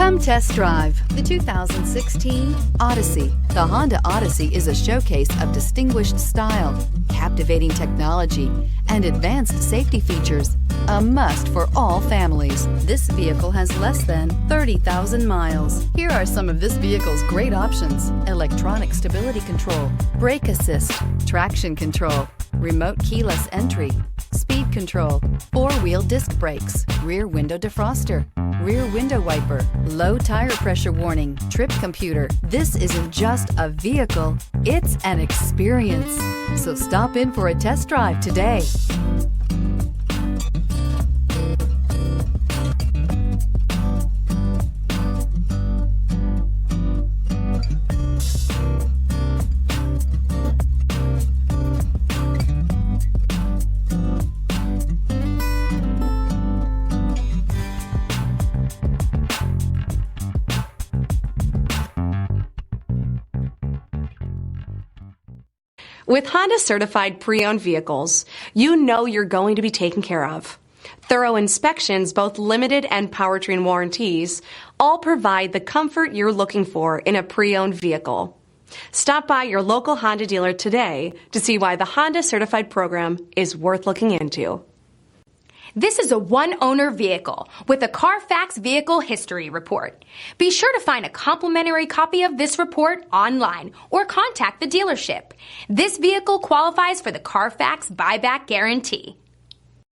Come test drive the 2016 Odyssey. The Honda Odyssey is a showcase of distinguished style, captivating technology, and advanced safety features. A must for all families. This vehicle has less than 30,000 miles. Here are some of this vehicle's great options: electronic stability control, brake assist, traction control, remote keyless entry, speed control, four-wheel disc brakes, rear window defroster, rear window wiper, low tire pressure warning, trip computer. This isn't just a vehicle, it's an experience. So stop in for a test drive today. With Honda certified pre-owned vehicles, you know you're going to be taken care of. Thorough inspections, both limited and powertrain warranties, all provide the comfort you're looking for in a pre-owned vehicle. Stop by your local Honda dealer today to see why the Honda certified program is worth looking into. This is a one-owner vehicle with a Carfax Vehicle History Report. Be sure to find a complimentary copy of this report online or contact the dealership. This vehicle qualifies for the Carfax Buyback Guarantee.